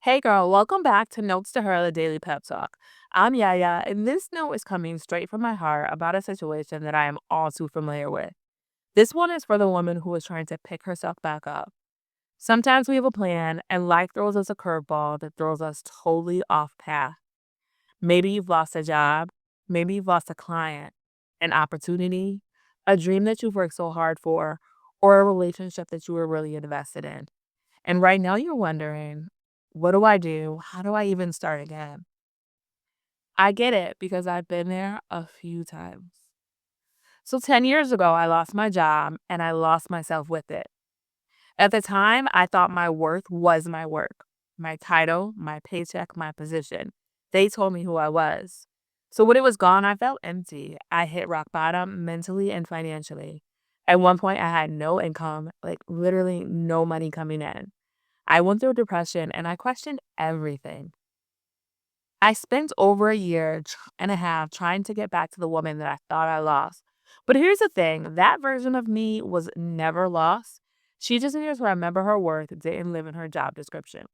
Hey girl, welcome back to Notes to Her, the Daily Pep Talk. I'm Yaya, and this note is coming straight from my heart about a situation that I am all too familiar with. This one is for the woman who is trying to pick herself back up. Sometimes we have a plan, and life throws us a curveball that throws us totally off path. Maybe you've lost a job, maybe you've lost a client, an opportunity, a dream that you've worked so hard for, or a relationship that you were really invested in. And right now you're wondering, what do I do? How do I even start again? I get it because I've been there a few times. So 10 years ago, I lost my job and I lost myself with it. At the time, I thought my worth was my work, my title, my paycheck, my position. They told me who I was. So when it was gone, I felt empty. I hit rock bottom mentally and financially. At one point, I had no income, like literally no money coming in. I went through depression and I questioned everything. I spent over a year and a half trying to get back to the woman that I thought I lost. But here's the thing, that version of me was never lost. She just needed to remember her worth didn't live in her job description.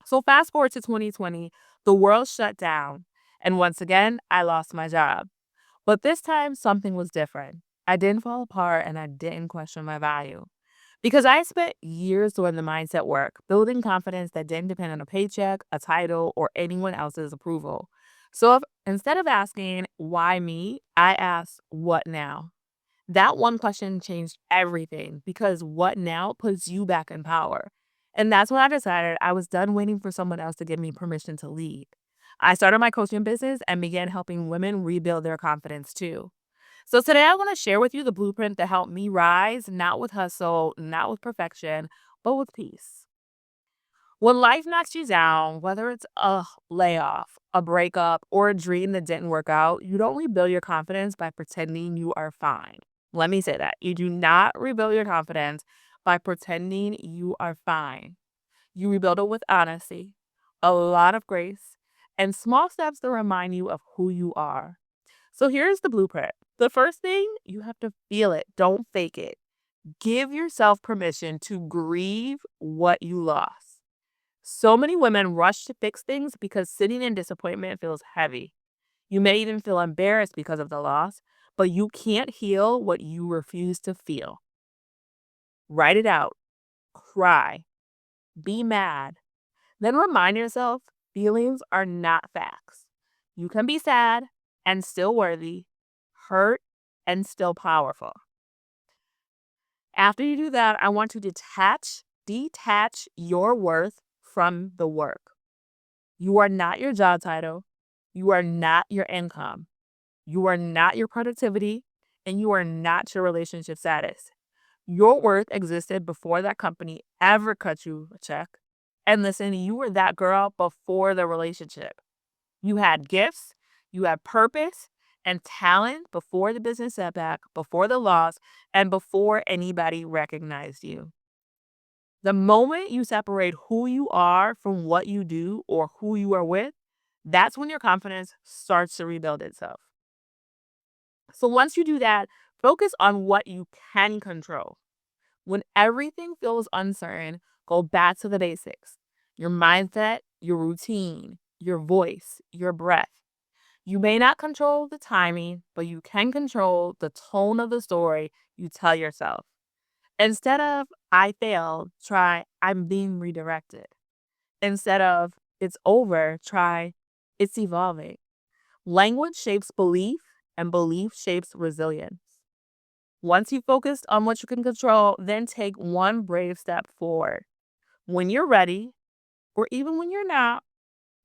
So fast forward to 2020, the world shut down. And once again, I lost my job. But this time, something was different. I didn't fall apart and I didn't question my value. Because I spent years doing the mindset work, building confidence that didn't depend on a paycheck, a title, or anyone else's approval. So instead of asking, why me, I asked, what now? That one question changed everything because what now puts you back in power. And that's when I decided I was done waiting for someone else to give me permission to lead. I started my coaching business and began helping women rebuild their confidence too. So today I want to share with you the blueprint that helped me rise, not with hustle, not with perfection, but with peace. When life knocks you down, whether it's a layoff, a breakup, or a dream that didn't work out, you don't rebuild your confidence by pretending you are fine. Let me say that. You do not rebuild your confidence by pretending you are fine. You rebuild it with honesty, a lot of grace, and small steps to remind you of who you are. So here's the blueprint. The first thing, you have to feel it. Don't fake it. Give yourself permission to grieve what you lost. So many women rush to fix things because sitting in disappointment feels heavy. You may even feel embarrassed because of the loss, but you can't heal what you refuse to feel. Write it out, cry, be mad. Then remind yourself feelings are not facts. You can be sad and still worthy, hurt and still powerful. After you do that, I want to detach your worth from the work. You are not your job title. You are not your income. You are not your productivity. And you are not your relationship status. Your worth existed before that company ever cut you a check. And listen, you were that girl before the relationship. You had gifts, you had purpose and talent before the business setback, before the loss, and before anybody recognized you. The moment you separate who you are from what you do or who you are with, that's when your confidence starts to rebuild itself. So once you do that, focus on what you can control. When everything feels uncertain, go back to the basics: your mindset, your routine, your voice, your breath. You may not control the timing, but you can control the tone of the story you tell yourself. Instead of I failed, try I'm being redirected. Instead of it's over, try it's evolving. Language shapes belief, and belief shapes resilience. Once you focused on what you can control, then take one brave step forward. When you're ready, or even when you're not,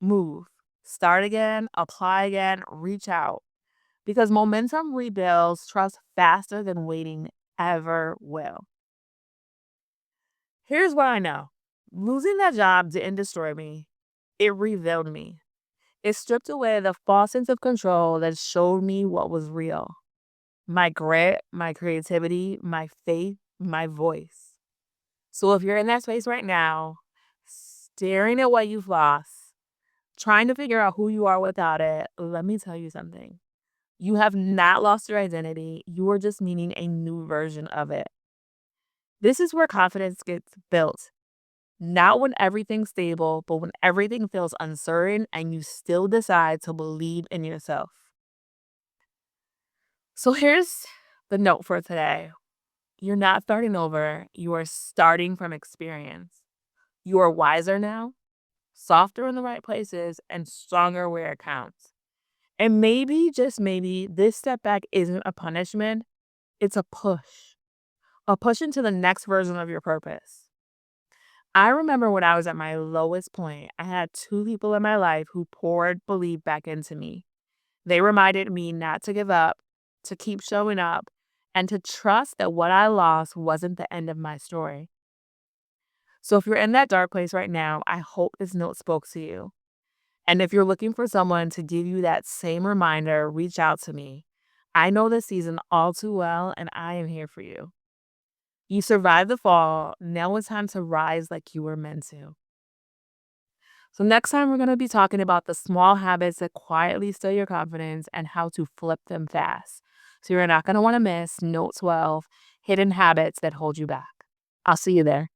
move. Start again, apply again, reach out. Because momentum rebuilds trust faster than waiting ever will. Here's what I know: losing that job didn't destroy me, it revealed me. It stripped away the false sense of control that showed me what was real: my grit, my creativity, my faith, my voice. So if you're in that space right now, staring at what you've lost, trying to figure out who you are without it, let me tell you something. You have not lost your identity. You are just meeting a new version of it. This is where confidence gets built. Not when everything's stable, but when everything feels uncertain and you still decide to believe in yourself. So here's the note for today. You're not starting over, you are starting from experience. You are wiser now, softer in the right places, and stronger where it counts. And maybe, just maybe, this step back isn't a punishment, it's a push into the next version of your purpose. I remember when I was at my lowest point, I had two people in my life who poured belief back into me. They reminded me not to give up, to keep showing up, and to trust that what I lost wasn't the end of my story. So if you're in that dark place right now, I hope this note spoke to you. And if you're looking for someone to give you that same reminder, reach out to me. I know this season all too well, and I am here for you. You survived the fall. Now it's time to rise like you were meant to. So, next time, we're going to be talking about the small habits that quietly steal your confidence and how to flip them fast. So, you're not going to want to miss Note 12, Hidden Habits That Hold You Back. I'll see you there.